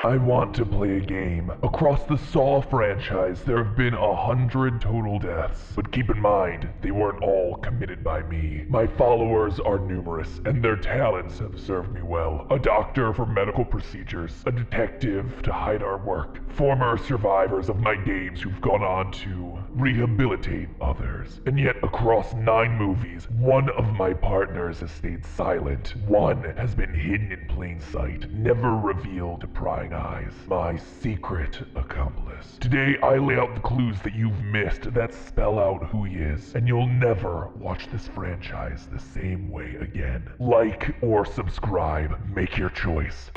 I want to play a game. Across the Saw franchise, there have been 100 total deaths. But keep in mind, they weren't all committed by me. My followers are numerous, and their talents have served me well. A doctor for medical procedures, a detective to hide our work, former survivors of my games who've gone on to rehabilitate others. And yet, across 9 movies, one of my partners has stayed silent. One has been hidden in plain sight, never revealed to prying eyes. My secret accomplice. Today, I lay out the clues that you've missed that spell out who he is, and you'll never watch this franchise the same way again. Like or subscribe, make your choice.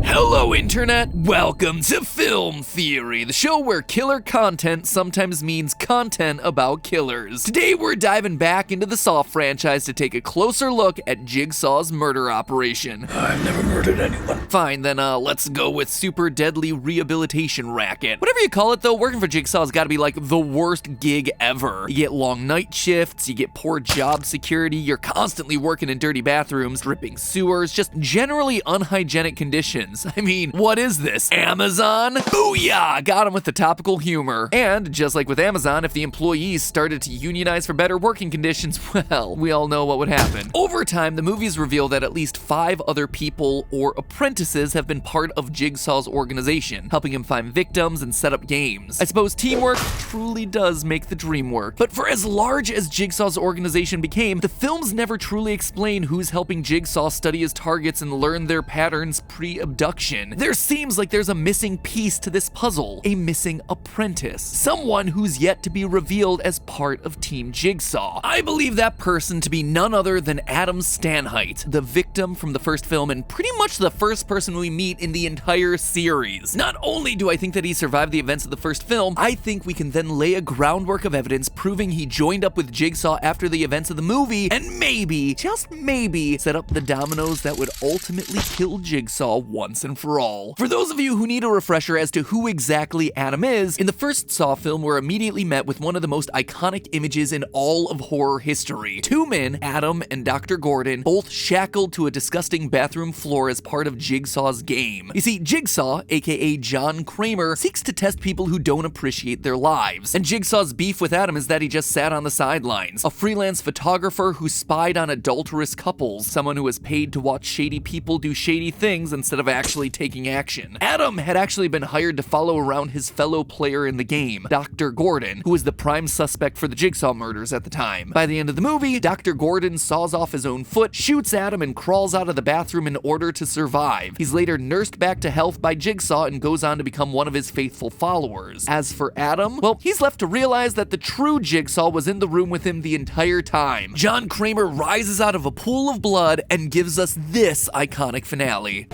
Hello Internet, welcome to Film Theory, the show where killer content sometimes means content about killers. Today we're diving back into the Saw franchise to take a closer look at Jigsaw's murder operation. I've never murdered anyone. Fine, then let's go with super deadly rehabilitation racket. Whatever you call it though, working for Jigsaw's gotta be like the worst gig ever. You get long night shifts, you get poor job security, you're constantly working in dirty bathrooms, dripping sewers, just generally unhygienic conditions. I mean, what is this, Amazon? Booyah! Got him with the topical humor. And just like with Amazon, if the employees started to unionize for better working conditions, well, we all know what would happen. Over time, the movies reveal that at least 5 other people or apprentices have been part of Jigsaw's organization, helping him find victims and set up games. I suppose teamwork truly does make the dream work. But for as large as Jigsaw's organization became, the films never truly explain who's helping Jigsaw study his targets and learn their patterns pre-abduction. There seems like there's a missing piece to this puzzle, a missing apprentice, someone who's yet to be revealed as part of Team Jigsaw. I believe that person to be none other than Adam Stanheight, the victim from the first film and pretty much the first person we meet in the entire series. Not only do I think that he survived the events of the first film, I think we can then lay a groundwork of evidence proving he joined up with Jigsaw after the events of the movie and maybe, just maybe, set up the dominoes that would ultimately kill Jigsaw once and for all. For those of you who need a refresher as to who exactly Adam is, in the first Saw film we're immediately met with one of the most iconic images in all of horror history. 2 men, Adam and Dr. Gordon, both shackled to a disgusting bathroom floor as part of Jigsaw's game. You see, Jigsaw, aka John Kramer, seeks to test people who don't appreciate their lives. And Jigsaw's beef with Adam is that he just sat on the sidelines. A freelance photographer who spied on adulterous couples, someone who was paid to watch shady people do shady things instead of actually taking action. Adam had actually been hired to follow around his fellow player in the game, Dr. Gordon, who was the prime suspect for the Jigsaw murders at the time. By the end of the movie, Dr. Gordon saws off his own foot, shoots Adam, and crawls out of the bathroom in order to survive. He's later nursed back to health by Jigsaw and goes on to become one of his faithful followers. As for Adam, well, he's left to realize that the true Jigsaw was in the room with him the entire time. John Kramer rises out of a pool of blood and gives us this iconic finale.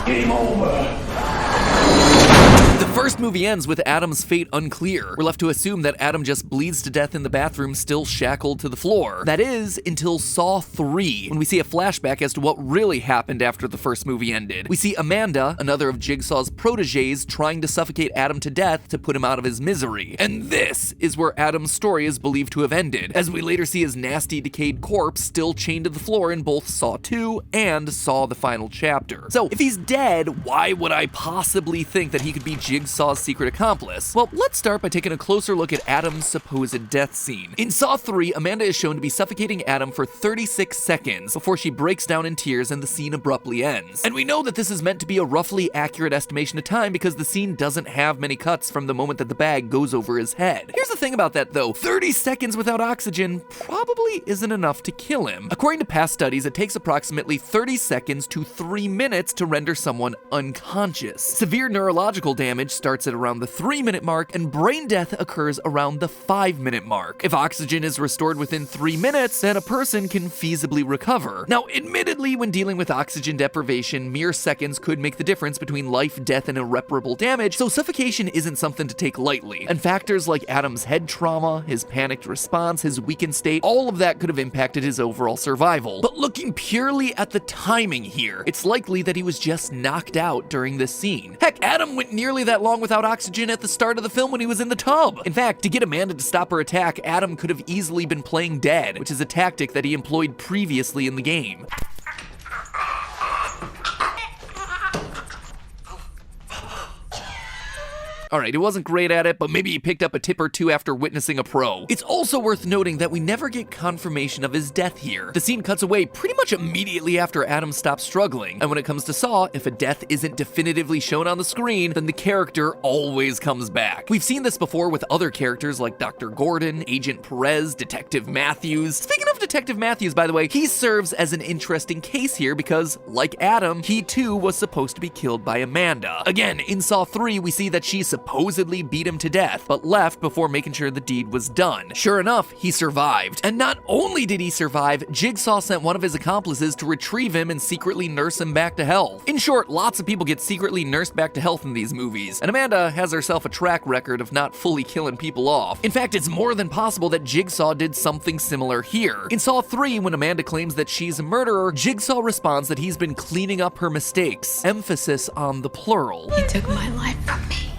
Game over. The first movie ends with Adam's fate unclear. We're left to assume that Adam just bleeds to death in the bathroom, still shackled to the floor. That is, until Saw 3, when we see a flashback as to what really happened after the first movie ended. We see Amanda, another of Jigsaw's proteges, trying to suffocate Adam to death to put him out of his misery. And this is where Adam's story is believed to have ended, as we later see his nasty, decayed corpse still chained to the floor in both Saw 2 and Saw the Final Chapter. So, if he's dead, why would I possibly think that he could be Jigsaw's secret accomplice? Well, let's start by taking a closer look at Adam's supposed death scene. In Saw 3, Amanda is shown to be suffocating Adam for 36 seconds before she breaks down in tears and the scene abruptly ends. And we know that this is meant to be a roughly accurate estimation of time because the scene doesn't have many cuts from the moment that the bag goes over his head. Here's the thing about that though, 30 seconds without oxygen probably isn't enough to kill him. According to past studies, it takes approximately 30 seconds to 3 minutes to render someone unconscious. Severe neurological damage starts at around the 3-minute mark, and brain death occurs around the 5-minute mark. If oxygen is restored within 3 minutes, then a person can feasibly recover. Now, admittedly, when dealing with oxygen deprivation, mere seconds could make the difference between life, death, and irreparable damage, so suffocation isn't something to take lightly. And factors like Adam's head trauma, his panicked response, his weakened state, all of that could have impacted his overall survival. But looking purely at the timing here, it's likely that he was just knocked out during this scene. Heck, Adam went nearly that long without oxygen at the start of the film when he was in the tub. In fact, to get Amanda to stop her attack, Adam could have easily been playing dead, which is a tactic that he employed previously in the game. Alright, he wasn't great at it, but maybe he picked up a tip or two after witnessing a pro. It's also worth noting that we never get confirmation of his death here. The scene cuts away pretty much immediately after Adam stops struggling, and when it comes to Saw, if a death isn't definitively shown on the screen, then the character always comes back. We've seen this before with other characters like Dr. Gordon, Agent Perez, Detective Matthews. Speaking of Detective Matthews, by the way, he serves as an interesting case here because, like Adam, he too was supposed to be killed by Amanda. Again, in Saw 3, we see that she supposedly beat him to death, but left before making sure the deed was done. Sure enough, he survived. And not only did he survive, Jigsaw sent one of his accomplices to retrieve him and secretly nurse him back to health. In short, lots of people get secretly nursed back to health in these movies, and Amanda has herself a track record of not fully killing people off. In fact, it's more than possible that Jigsaw did something similar here. In Saw 3, when Amanda claims that she's a murderer, Jigsaw responds that he's been cleaning up her mistakes, emphasis on the plural. He took my life from me,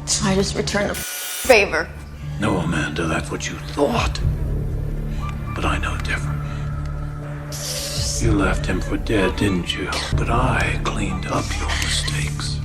so I just returned the favor. No, Amanda, that's what you thought. But I know different. You left him for dead, didn't you? But I cleaned up your mistakes,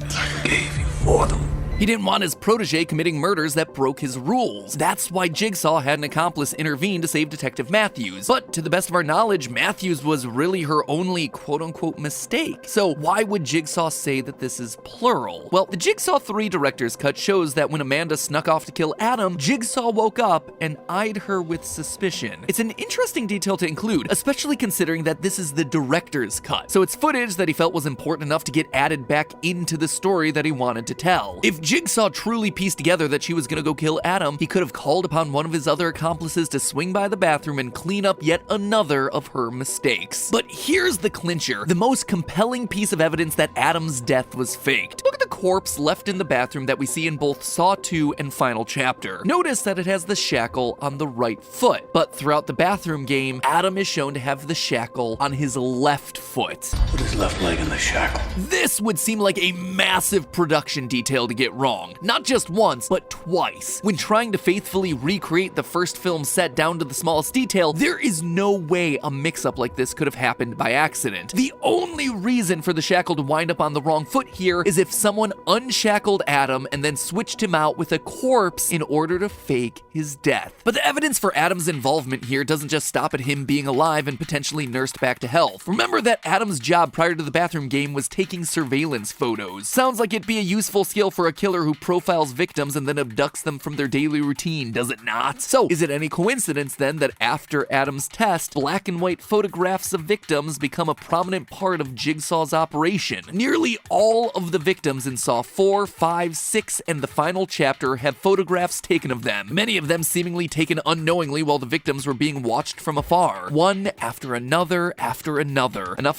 and I forgave you for them. He didn't want his protege committing murders that broke his rules. That's why Jigsaw had an accomplice intervene to save Detective Matthews. But to the best of our knowledge, Matthews was really her only quote-unquote mistake. So why would Jigsaw say that this is plural? Well, the Jigsaw 3 director's cut shows that when Amanda snuck off to kill Adam, Jigsaw woke up and eyed her with suspicion. It's an interesting detail to include, especially considering that this is the director's cut. So it's footage that he felt was important enough to get added back into the story that he wanted to tell. If Jigsaw truly pieced together that she was gonna go kill Adam, he could have called upon one of his other accomplices to swing by the bathroom and clean up yet another of her mistakes. But here's the clincher, the most compelling piece of evidence that Adam's death was faked. Look at the corpse left in the bathroom that we see in both Saw 2 and Final Chapter. Notice that it has the shackle on the right foot, but throughout the bathroom game, Adam is shown to have the shackle on his left foot. Put his left leg in the shackle. This would seem like a massive production detail to get wrong. Not just once, but twice. When trying to faithfully recreate the first film set down to the smallest detail, there is no way a mix-up like this could have happened by accident. The only reason for the shackle to wind up on the wrong foot here is if someone unshackled Adam and then switched him out with a corpse in order to fake his death. But the evidence for Adam's involvement here doesn't just stop at him being alive and potentially nursed back to health. Remember that Adam's job prior to the bathroom game was taking surveillance photos. Sounds like it'd be a useful skill for a killer who profiles victims and then abducts them from their daily routine, does it not? So, is it any coincidence then that after Adam's test, black and white photographs of victims become a prominent part of Jigsaw's operation? Nearly all of the victims in Saw 4, 5, 6, and the Final Chapter have photographs taken of them, many of them seemingly taken unknowingly while the victims were being watched from afar. One after another, enough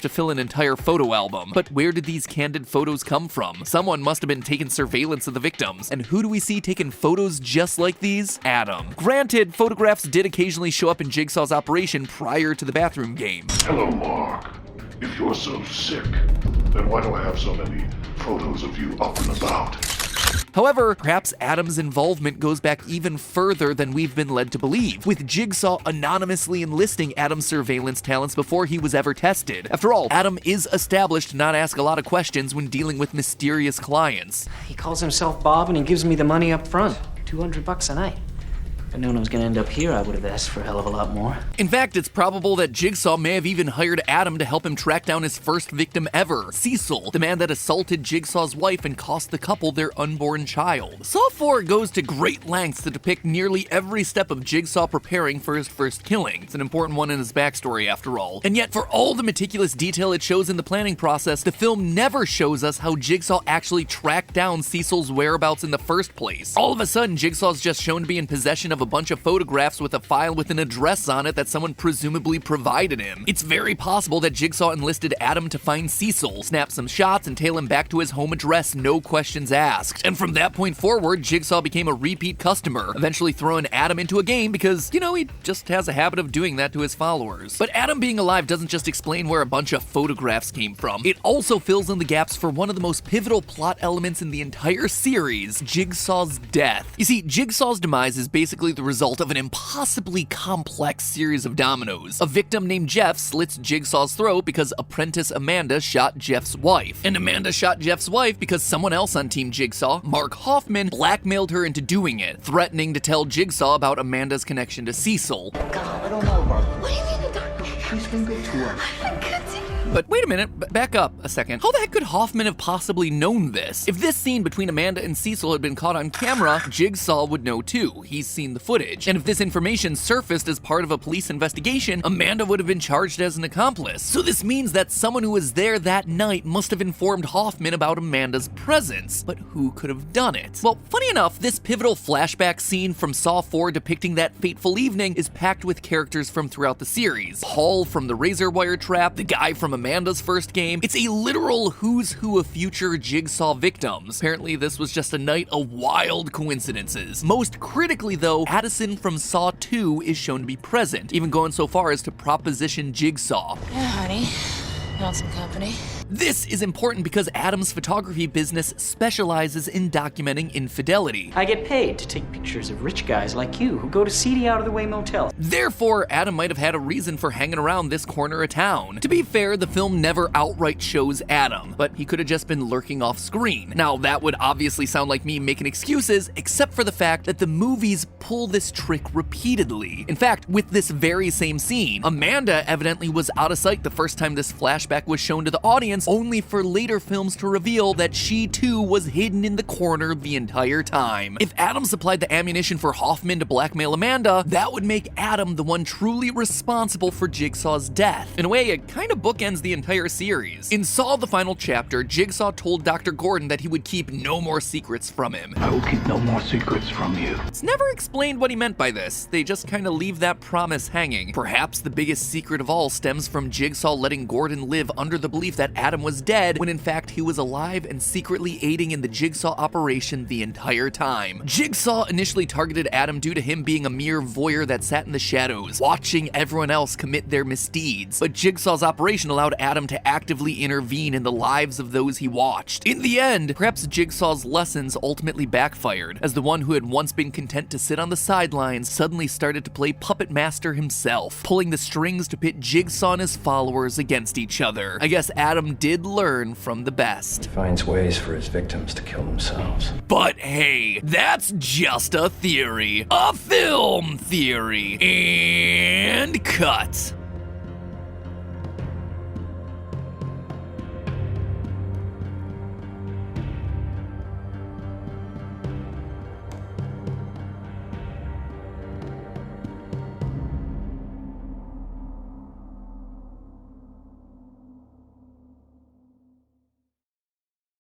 to fill an entire photo album. But where did these candid photos come from? Someone must have been taking surveillance of the victims. And who do we see taking photos just like these? Adam. Granted, photographs did occasionally show up in Jigsaw's operation prior to the bathroom game. Hello, Mark. If you're so sick, then why do I have so many photos of you up and about? However, perhaps Adam's involvement goes back even further than we've been led to believe, with Jigsaw anonymously enlisting Adam's surveillance talents before he was ever tested. After all, Adam is established to not ask a lot of questions when dealing with mysterious clients. He calls himself Bob and he gives me the money up front. $200 a night. If I'd known I was gonna end up here, I would have asked for a hell of a lot more. In fact, it's probable that Jigsaw may have even hired Adam to help him track down his first victim ever, Cecil, the man that assaulted Jigsaw's wife and cost the couple their unborn child. Saw 4 goes to great lengths to depict nearly every step of Jigsaw preparing for his first killing. It's an important one in his backstory, after all. And yet, for all the meticulous detail it shows in the planning process, the film never shows us how Jigsaw actually tracked down Cecil's whereabouts in the first place. All of a sudden, Jigsaw's just shown to be in possession of a bunch of photographs with a file with an address on it that someone presumably provided him. It's very possible that Jigsaw enlisted Adam to find Cecil, snap some shots, and tail him back to his home address, no questions asked. And from that point forward, Jigsaw became a repeat customer, eventually throwing Adam into a game because, you know, he just has a habit of doing that to his followers. But Adam being alive doesn't just explain where a bunch of photographs came from. It also fills in the gaps for one of the most pivotal plot elements in the entire series, Jigsaw's death. You see, Jigsaw's demise is basically the result of an impossibly complex series of dominoes. A victim named Jeff slits Jigsaw's throat because apprentice Amanda shot Jeff's wife. And Amanda shot Jeff's wife because someone else on Team Jigsaw, Mark Hoffman, blackmailed her into doing it, threatening to tell Jigsaw about Amanda's connection to Cecil. God, I don't know, bro. What do you mean you don't? She's been good to us. But wait a minute, back up a second. How the heck could Hoffman have possibly known this? If this scene between Amanda and Cecil had been caught on camera, Jigsaw would know too. He's seen the footage. And if this information surfaced as part of a police investigation, Amanda would have been charged as an accomplice. So this means that someone who was there that night must have informed Hoffman about Amanda's presence. But who could have done it? Well, funny enough, this pivotal flashback scene from Saw 4 depicting that fateful evening is packed with characters from throughout the series. Paul from the razor wire trap, the guy from Amanda's first game. It's a literal who's who of future Jigsaw victims. Apparently this was just a night of wild coincidences. Most critically though, Addison from Saw 2 is shown to be present, even going so far as to proposition Jigsaw. Yeah, honey. You want some company? This is important because Adam's photography business specializes in documenting infidelity. I get paid to take pictures of rich guys like you who go to seedy out-of-the-way motels. Therefore, Adam might have had a reason for hanging around this corner of town. To be fair, the film never outright shows Adam, but he could have just been lurking off screen. Now, that would obviously sound like me making excuses, except for the fact that the movies pull this trick repeatedly. In fact, with this very same scene, Amanda evidently was out of sight the first time this flashback was shown to the audience, only for later films to reveal that she too was hidden in the corner the entire time. If Adam supplied the ammunition for Hoffman to blackmail Amanda, that would make Adam the one truly responsible for Jigsaw's death. In a way, it kind of bookends the entire series. In Saw the Final Chapter, Jigsaw told Dr. Gordon that he would keep no more secrets from him. I will keep no more secrets from you. It's never explained what he meant by this. They just kind of leave that promise hanging. Perhaps the biggest secret of all stems from Jigsaw letting Gordon live under the belief that Adam was dead when in fact he was alive and secretly aiding in the Jigsaw operation the entire time. Jigsaw initially targeted Adam due to him being a mere voyeur that sat in the shadows, watching everyone else commit their misdeeds. But Jigsaw's operation allowed Adam to actively intervene in the lives of those he watched. In the end, perhaps Jigsaw's lessons ultimately backfired, as the one who had once been content to sit on the sidelines suddenly started to play puppet master himself, pulling the strings to pit Jigsaw and his followers against each other. I guess Adam did learn from the best. Finds ways for his victims to kill themselves. But hey, that's just a theory. A film theory. And cut.